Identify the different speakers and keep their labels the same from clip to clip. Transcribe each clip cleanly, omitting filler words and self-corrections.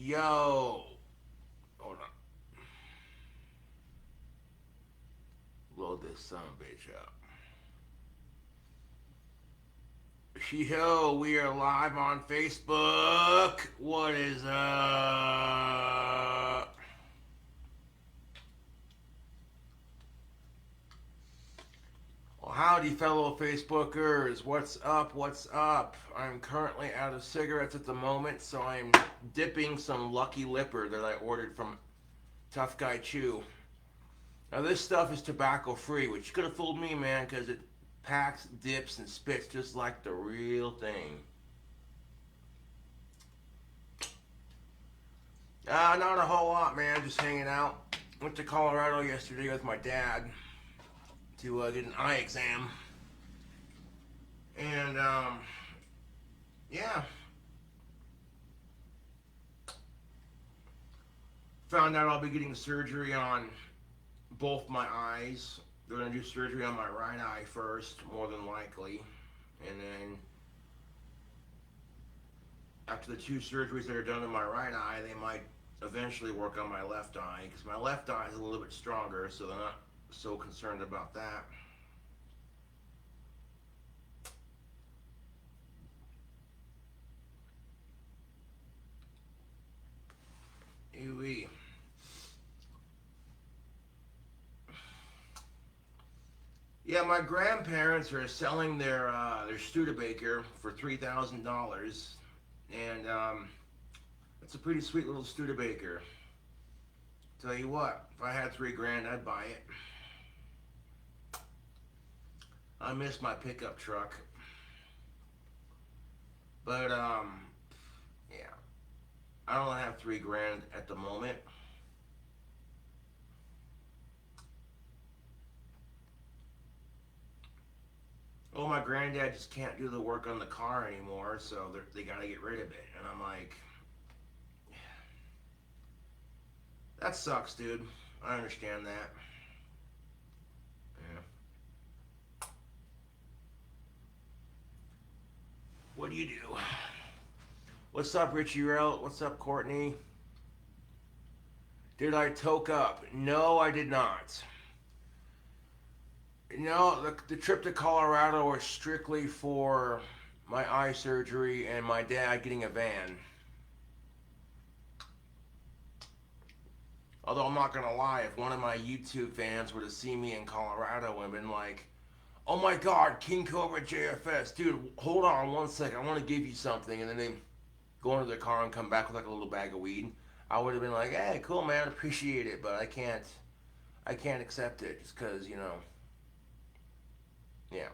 Speaker 1: Yo. Hold on. Load this son of a bitch up. Yo, we are live on Facebook. What is up? Well, howdy, fellow Facebookers. What's up? What's up? I'm currently out of cigarettes at the moment, so I'm dipping some Lucky Lipper that I ordered from Tough Guy Chew. Now, this stuff is tobacco free, which could have fooled me, man, because it packs, dips, and spits just like the real thing. Not a whole lot, man. Just hanging out. Went to Colorado yesterday with my dad to get an eye exam. And, yeah. Found out I'll be getting surgery on both my eyes. They're going to do surgery on my right eye first, more than likely. And then after the two surgeries that are done in my right eye, they might eventually work on my left eye, because my left eye is a little bit stronger, so they're not so concerned about that. Ew-wee. Yeah, my grandparents are selling their Studebaker for $3,000, and it's a pretty sweet little Studebaker. Tell you what, if I had $3,000, I'd buy it. I miss my pickup truck, but yeah, I don't have $3,000 at the moment. Oh, my granddad just can't do the work on the car anymore, so they got to get rid of it. And I'm like, that sucks, dude. I understand that. Yeah. What do you do? What's up, Richie Rel? What's up, Courtney? Did I toke up? No, I did not. No, the trip to Colorado was strictly for my eye surgery and my dad getting a van. Although I'm not gonna lie, if one of my YouTube fans were to see me in Colorado and been like, "Oh my God, KingCobraJFS, dude, hold on one second, I want to give you something," and then they go into their car and come back with like a little bag of weed, I would have been like, "Hey, cool, man, appreciate it, but I can't accept it just because, you know, yeah."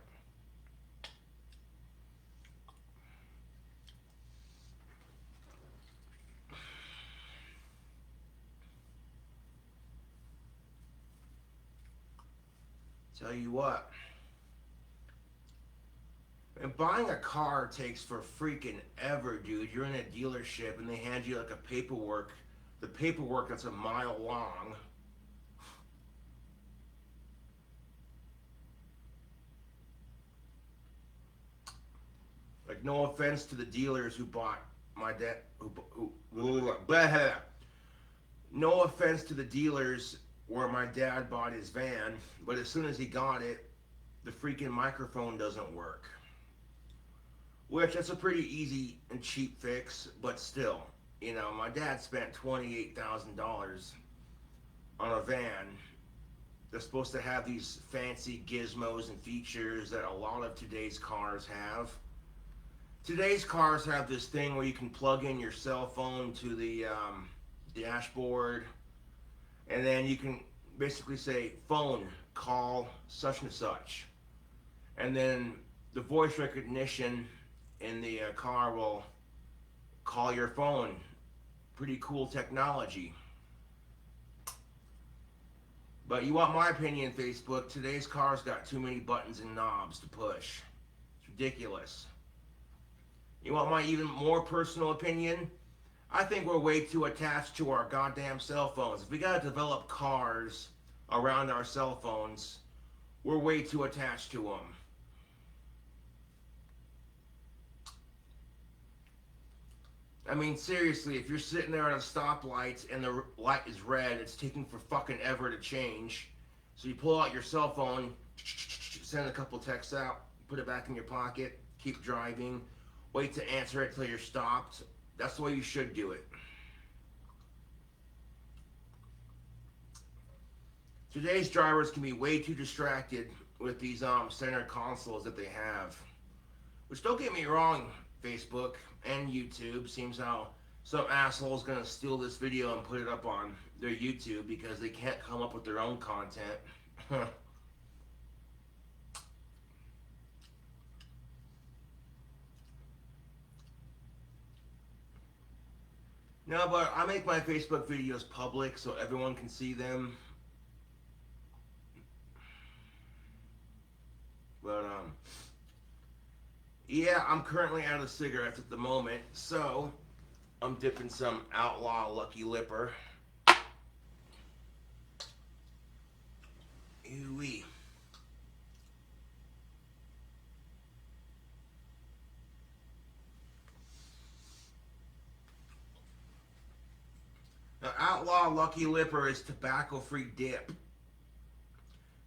Speaker 1: Tell you what. And buying a car takes for freaking ever, dude. You're in a dealership and they hand you like the paperwork that's a mile long. Like, no offense to the dealers who bought my dad, no offense to the dealers where my dad bought his van, but as soon as he got it, the freaking microphone doesn't work. Which, that's a pretty easy and cheap fix, but still, you know, my dad spent $28,000 on a van that's supposed to have these fancy gizmos and features that a lot of today's cars have. Today's cars have this thing where you can plug in your cell phone to the dashboard, and then you can basically say, "Phone, call such and such," and then the voice recognition in the car will call your phone. Pretty cool technology. But you want my opinion, Facebook? Today's car's got too many buttons and knobs to push. It's ridiculous. You want my even more personal opinion? I think we're way too attached to our goddamn cell phones. If we gotta develop cars around our cell phones, we're way too attached to them. I mean, seriously, if you're sitting there at a stoplight and the light is red, it's taking for fucking ever to change. So you pull out your cell phone, send a couple texts out, put it back in your pocket, keep driving, wait to answer it till you're stopped. That's the way you should do it. Today's drivers can be way too distracted with these center consoles that they have. Which, don't get me wrong, Facebook and YouTube, seems how some asshole's gonna steal this video and put it up on their YouTube because they can't come up with their own content. No, but I make my Facebook videos public so everyone can see them. But yeah, I'm currently out of cigarettes at the moment, so I'm dipping some Outlaw Lucky Lipper. Ooh-wee. Now, Outlaw Lucky Lipper is tobacco-free dip.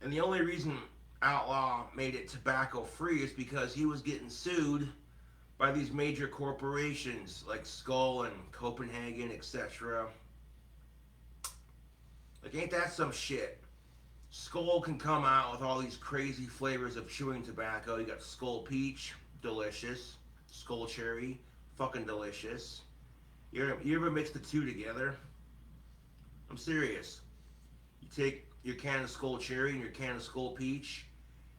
Speaker 1: And the only reason Outlaw made it tobacco-free is because he was getting sued by these major corporations like Skull and Copenhagen, etc. Like, ain't that some shit? Skull can come out with all these crazy flavors of chewing tobacco. You got Skull Peach, delicious. Skull Cherry, fucking delicious. You ever mix the two together? I'm serious. You take your can of Skull Cherry and your can of Skull Peach,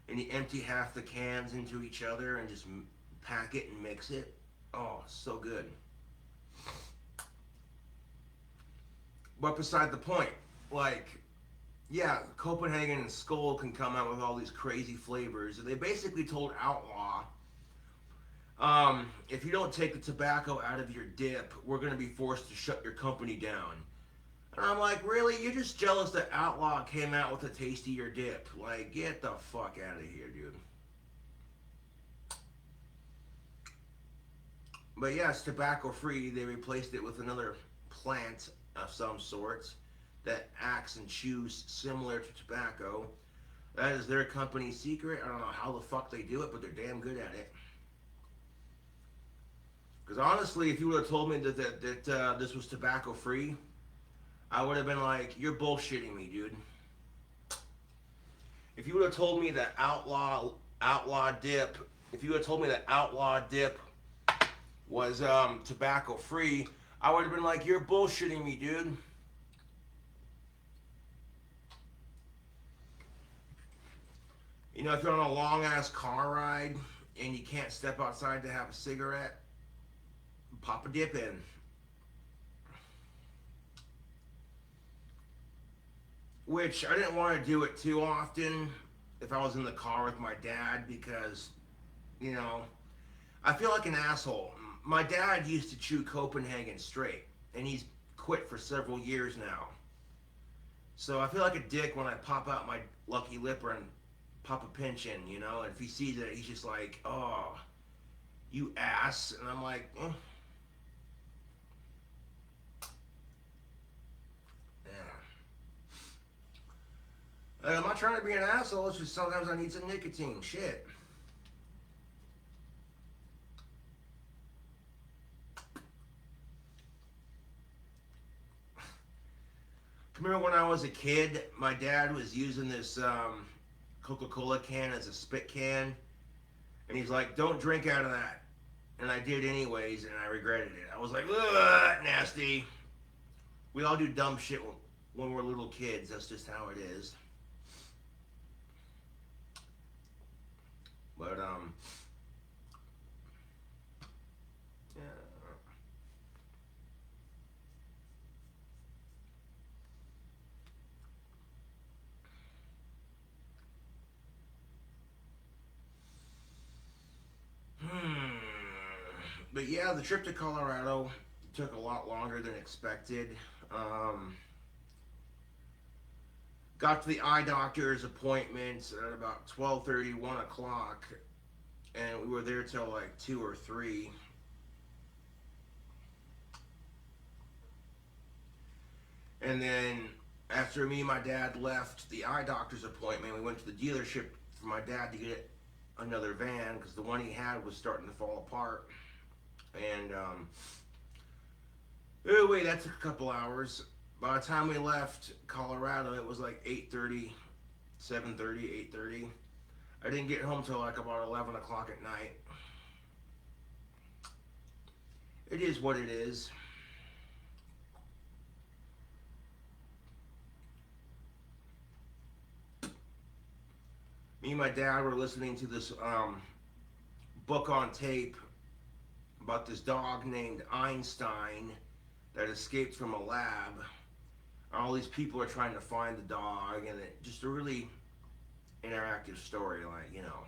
Speaker 1: and you empty half the cans into each other and just pack it and mix it. Oh, so good. But beside the point, like, yeah, Copenhagen and Skull can come out with all these crazy flavors. They basically told Outlaw, if you don't take the tobacco out of your dip, we're going to be forced to shut your company down. And I'm like, really? You're just jealous that Outlaw came out with a tastier dip. Like, get the fuck out of here, dude. But yeah, it's tobacco free. They replaced it with another plant of some sorts that acts and chews similar to tobacco. That is their company's secret. I don't know how the fuck they do it, but they're damn good at it. Because honestly, if you would have told me that this was tobacco free, I would have been like, you're bullshitting me, dude. If you would have told me that Outlaw Dip, if you would have told me that Outlaw Dip was tobacco free, I would have been like, you're bullshitting me, dude. You know, if you're on a long ass car ride and you can't step outside to have a cigarette, pop a dip in. Which I didn't want to do it too often if I was in the car with my dad because, you know, I feel like an asshole. My dad used to chew Copenhagen straight, and he's quit for several years now. So I feel like a dick when I pop out my Lucky Lipper and pop a pinch in, you know, and if he sees it, he's just like, oh, you ass. And I'm like, eh. I'm not trying to be an asshole, it's just sometimes I need some nicotine. Shit. Remember when I was a kid, my dad was using this Coca-Cola can as a spit can, and he's like, don't drink out of that. And I did anyways, and I regretted it. I was like, ugh, nasty. We all do dumb shit when we're little kids. That's just how it is. But, yeah. But yeah, the trip to Colorado took a lot longer than expected. Got to the eye doctor's appointment at about 12:30, 1 o'clock, and we were there till like 2 or 3. And then after me and my dad left the eye doctor's appointment, we went to the dealership for my dad to get another van because the one he had was starting to fall apart. And anyway, that took a couple hours. By the time we left Colorado, it was like 8:30, 7:30, 8:30. I didn't get home till like about 11 o'clock at night. It is what it is. Me and my dad were listening to this book on tape about this dog named Einstein that escaped from a lab. All these people are trying to find the dog, and it just a really interactive story, like, you know.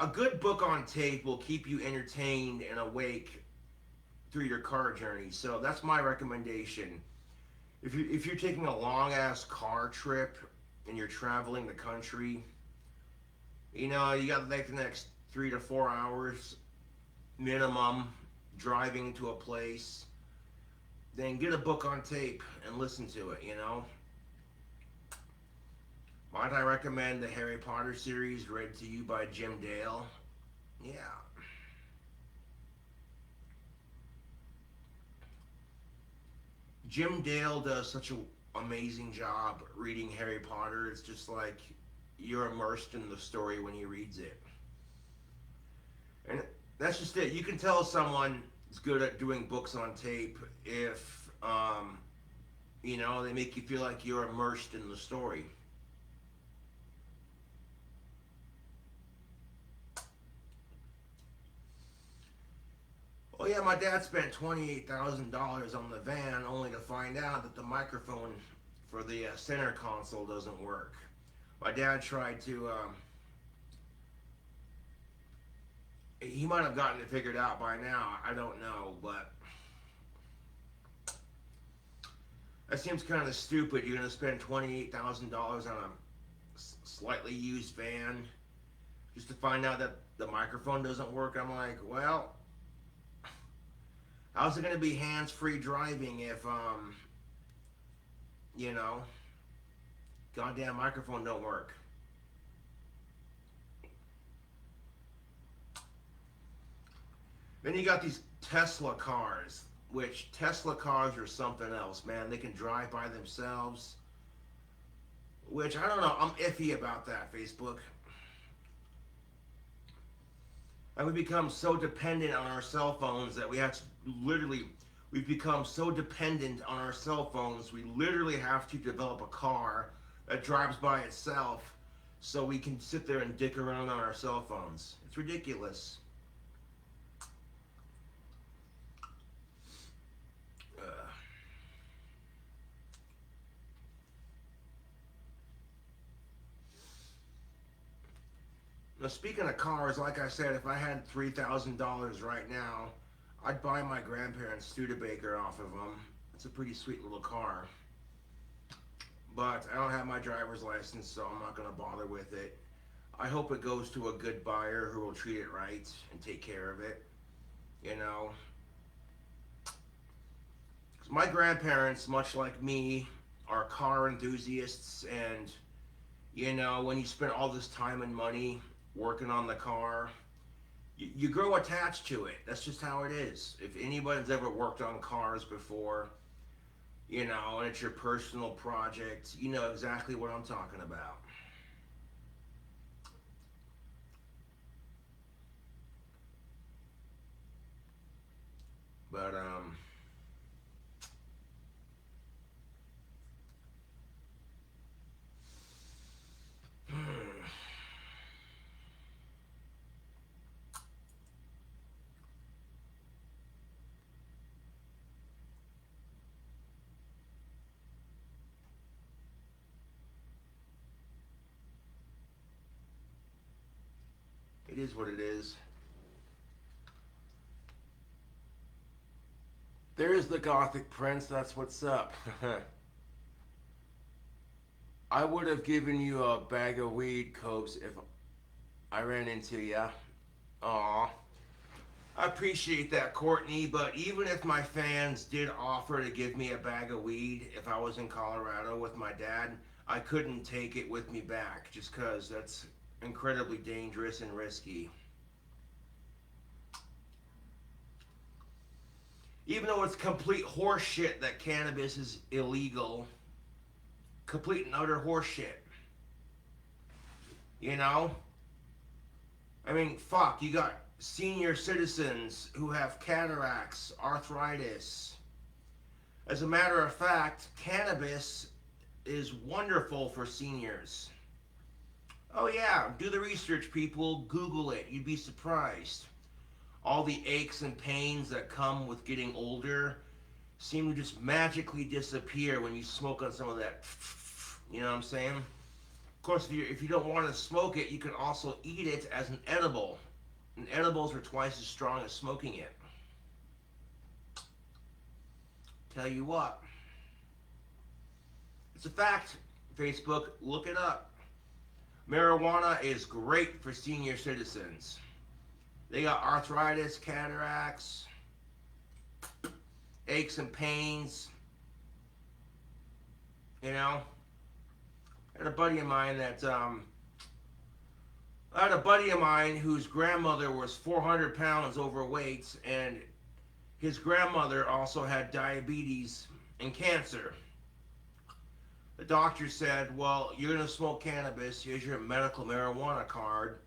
Speaker 1: A good book on tape will keep you entertained and awake through your car journey. So that's my recommendation. If you're taking a long ass car trip and you're traveling the country, you know, you got like the next 3 to 4 hours minimum driving to a place, then get a book on tape and listen to it, you know. Might I recommend the Harry Potter series read to you by Jim Dale? Yeah. Jim Dale does such an amazing job reading Harry Potter. It's just like you're immersed in the story when he reads it. And that's just it. You can tell someone is good at doing books on tape if, you know, they make you feel like you're immersed in the story. Oh yeah, my dad spent $28,000 on the van only to find out that the microphone for the center console doesn't work. My dad tried to, he might have gotten it figured out by now, I don't know, but that seems kind of stupid. You're going to spend $28,000 on a slightly used van just to find out that the microphone doesn't work. I'm like, well, how's it going to be hands-free driving if, you know, goddamn microphone don't work? Then you got these Tesla cars, which Tesla cars are something else, man. They can drive by themselves, which I don't know. I'm iffy about that, Facebook. And we become so dependent on our cell phones that we have to literally, we've become so dependent on our cell phones, we literally have to develop a car that drives by itself so we can sit there and dick around on our cell phones. It's ridiculous. Now, speaking of cars, like I said, if I had $3,000 right now, I'd buy my grandparents' Studebaker off of them. It's a pretty sweet little car. But I don't have my driver's license, so I'm not going to bother with it. I hope it goes to a good buyer who will treat it right and take care of it. You know? 'Cause my grandparents, much like me, are car enthusiasts, and, you know, when you spend all this time and money working on the car, you grow attached to it. That's just how it is. If anybody's ever worked on cars before, you know, and it's your personal project, you know exactly what I'm talking about. But it is what it is. There's the Gothic Prince, that's what's up. I would have given you a bag of weed, Copes, if I ran into ya. Aw. I appreciate that, Courtney, but even if my fans did offer to give me a bag of weed if I was in Colorado with my dad, I couldn't take it with me back just because that's incredibly dangerous and risky. Even though it's complete horseshit that cannabis is illegal, complete and utter horseshit. You know? I mean, fuck, you got senior citizens who have cataracts, arthritis. As a matter of fact, cannabis is wonderful for seniors. Oh yeah, do the research, people. Google it. You'd be surprised. All the aches and pains that come with getting older seem to just magically disappear when you smoke on some of that. You know what I'm saying? Of course, if you don't want to smoke it, you can also eat it as an edible. And edibles are twice as strong as smoking it. Tell you what. It's a fact. Facebook, look it up. Marijuana is great for senior citizens. They got arthritis, cataracts, aches and pains. You know, I had a buddy of mine whose grandmother was 400 pounds overweight, and his grandmother also had diabetes and cancer. The doctor said, well, you're going to smoke cannabis. Here's your medical marijuana card.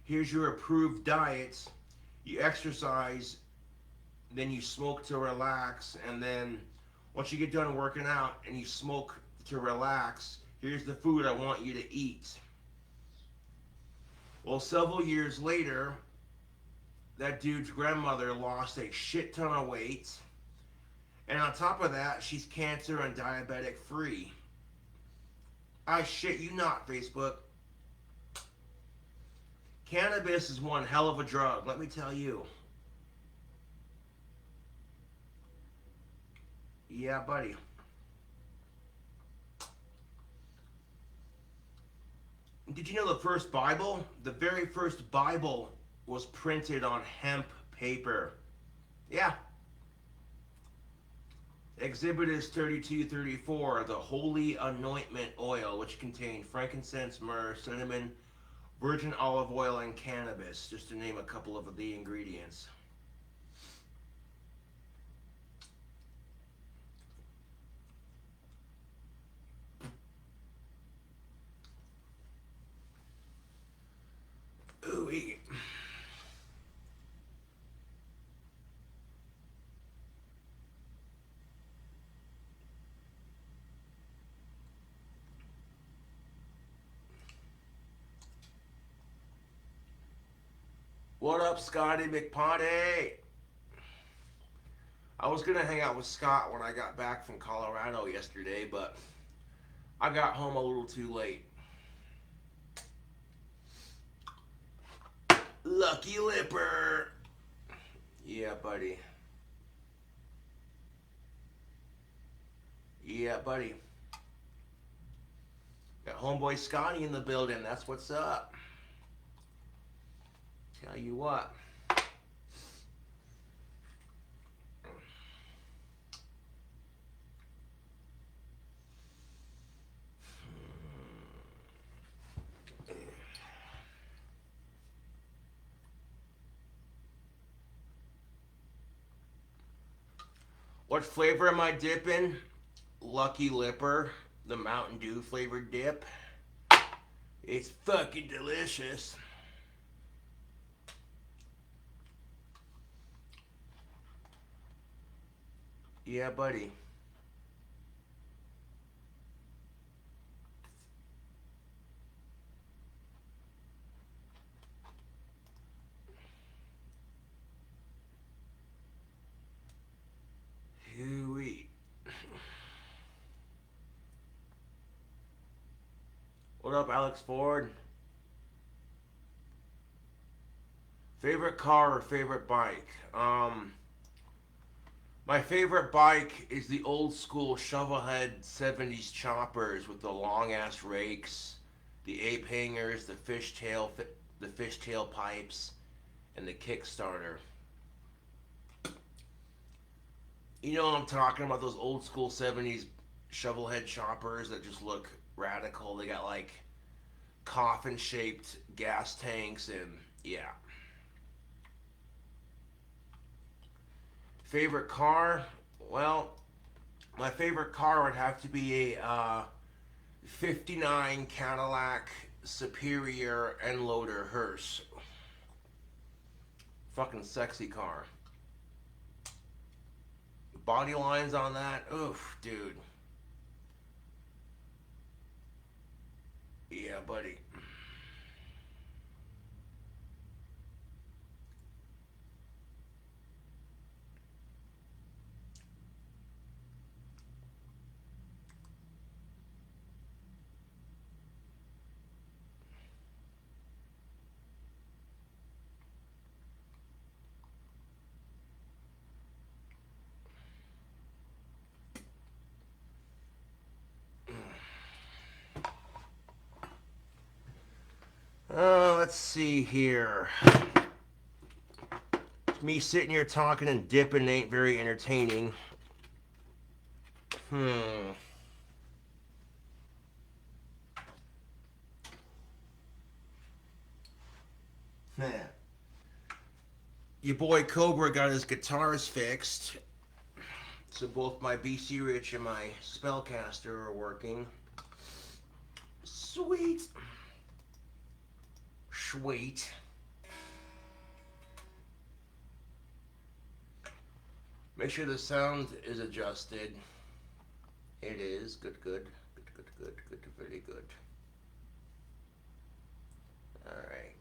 Speaker 1: Here's your approved diet. You exercise, then you smoke to relax, and then once you get done working out and you smoke to relax, here's the food I want you to eat. Well, several years later, that dude's grandmother lost a shit ton of weight, and on top of that, she's cancer and diabetic free. I shit you not, Facebook. Cannabis is one hell of a drug, let me tell you. Yeah, buddy. Did you know the first Bible? The very first Bible was printed on hemp paper. Yeah. Exhibit is 3234, the holy anointment oil, which contained frankincense, myrrh, cinnamon, virgin olive oil, and cannabis, just to name a couple of the ingredients. Ooh-wee. What up, Scotty McPotty? I was going to hang out with Scott when I got back from Colorado yesterday, but I got home a little too late. Lucky Lipper. Yeah, buddy. Yeah, buddy. Got homeboy Scotty in the building. That's what's up. Tell you what. What flavor am I dipping? Lucky Lipper, the Mountain Dew flavored dip. It's fucking delicious. Yeah, buddy. Hooey. What up, Alex Ford? Favorite car or favorite bike? My favorite bike is the old school shovelhead 70s choppers with the long ass rakes, the ape hangers, the fishtail pipes, and the Kickstarter. You know what I'm talking about? Those old school 70s shovel head choppers that just look radical. They got like coffin shaped gas tanks and yeah. Favorite car? Well, my favorite car would have to be a 59 Cadillac Superior end loader hearse. Fucking sexy car. Body lines on that, oof, dude. Yeah, buddy. Let's see here. Me sitting here talking and dipping ain't very entertaining. Hmm. Man. Your boy Cobra got his guitars fixed. So both my BC Rich and my Spellcaster are working. Sweet. Sweet. Make sure the sound is adjusted. It is. Good, good. Good, good, good, good, very good. Alright.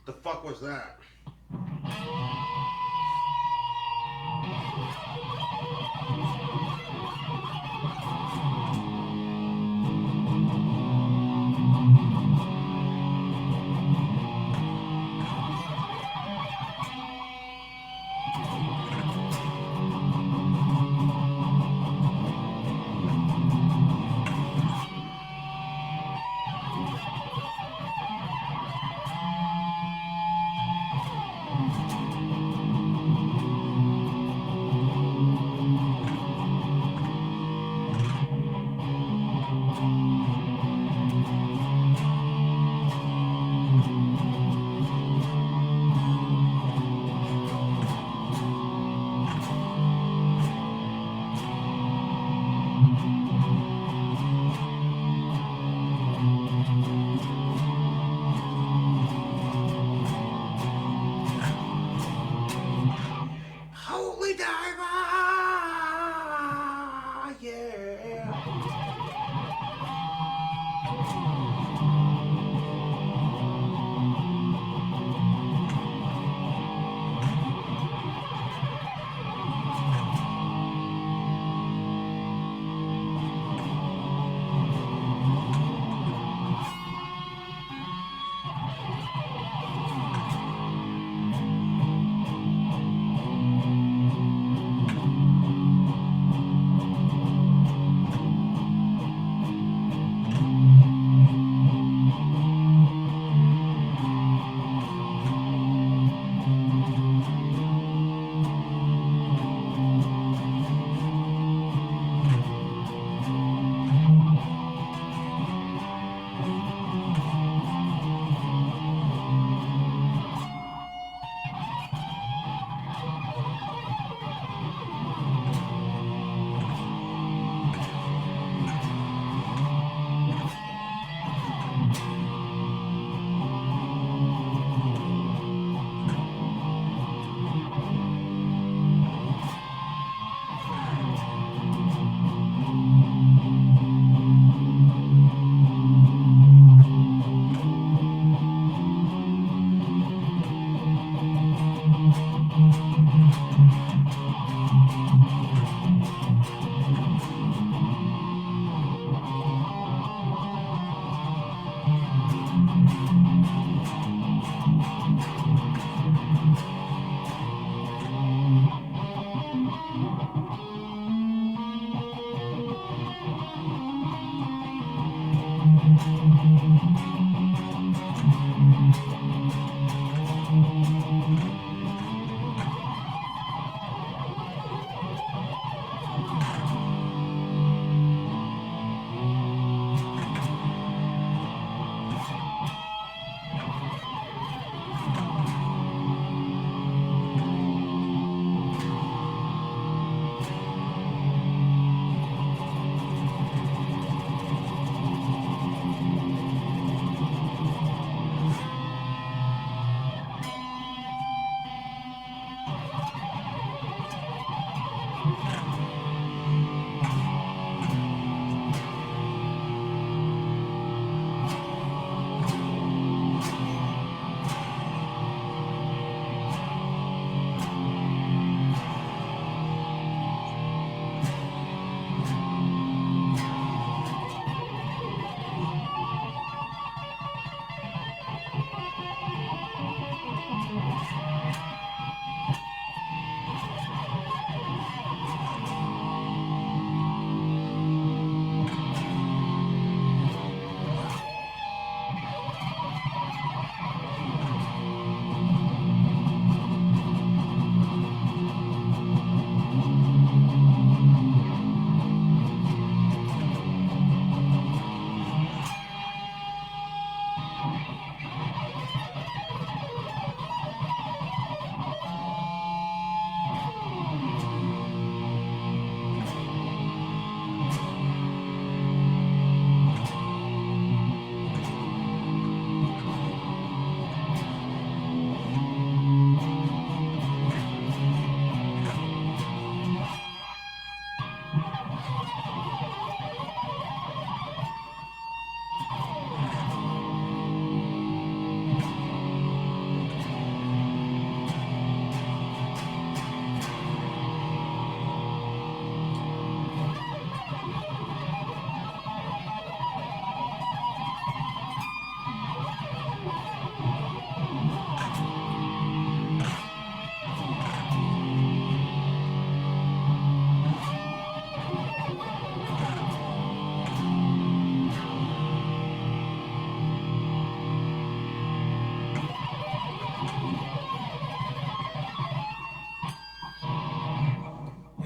Speaker 1: The fuck was that?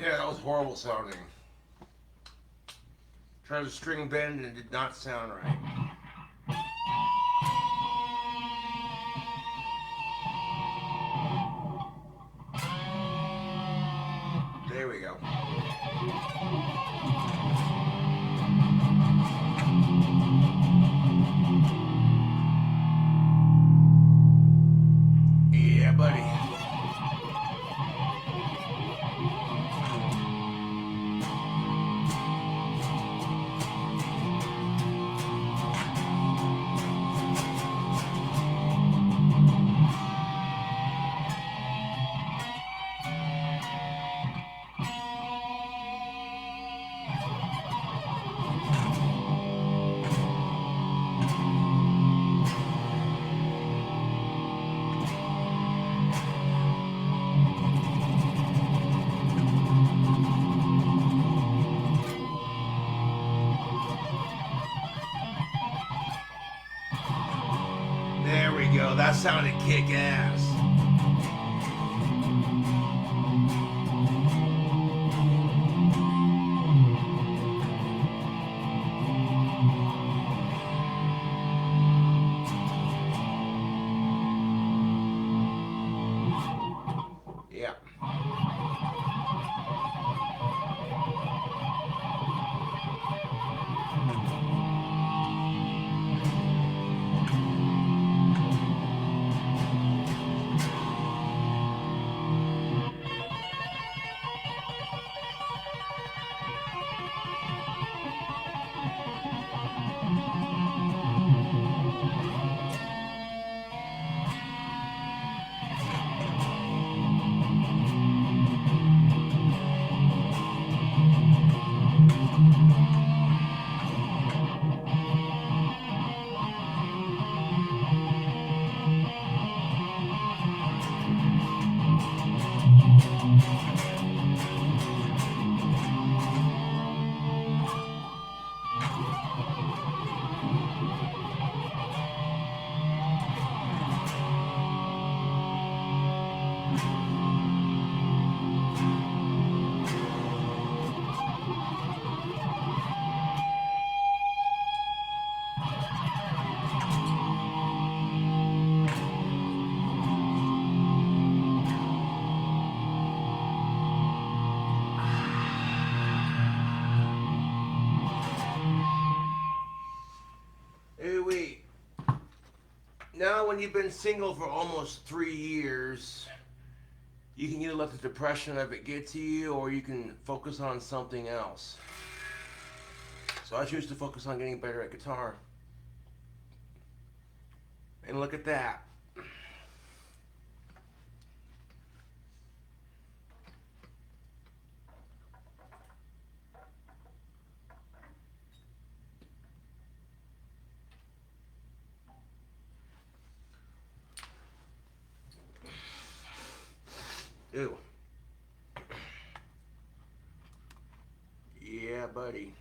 Speaker 1: Yeah, that was horrible sounding. Tried to string bend and it did not sound right. There we go. Yeah, buddy. There we go. That sounded kick-ass. Yeah. Now, when you've been single for almost 3 years, you can either let the depression of it get to you, or you can focus on something else. So I choose to focus on getting better at guitar. And look at that. Ew. Yeah, buddy.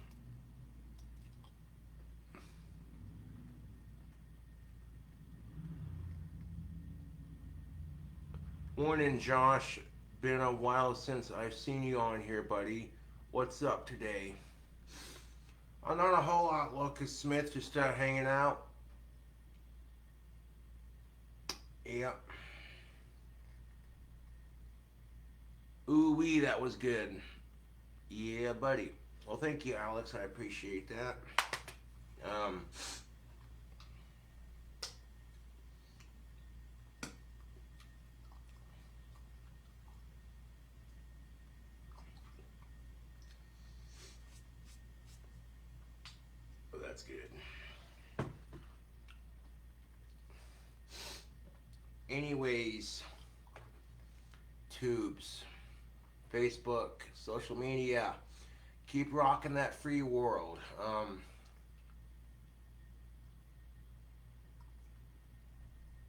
Speaker 1: Morning, Josh. Been a while since I've seen you on here, buddy. What's up today? Not a whole lot, Lucas Smith. Just hanging out. Yep. Ooh wee, that was good. Yeah, buddy. Well, thank you, Alex. I appreciate that. Um, oh, that's good. Anyways, tubes, Facebook, social media. Keep rocking that free world.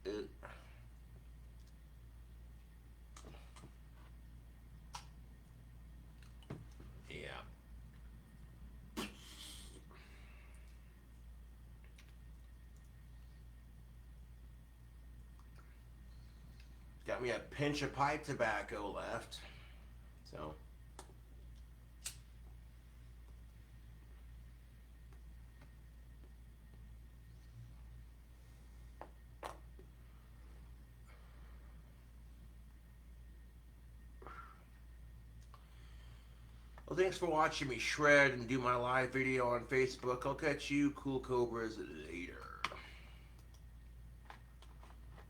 Speaker 1: It, yeah. Got me a pinch of pipe tobacco left. So. Well, thanks for watching me shred and do my live video on Facebook. I'll catch you, Cool Cobras,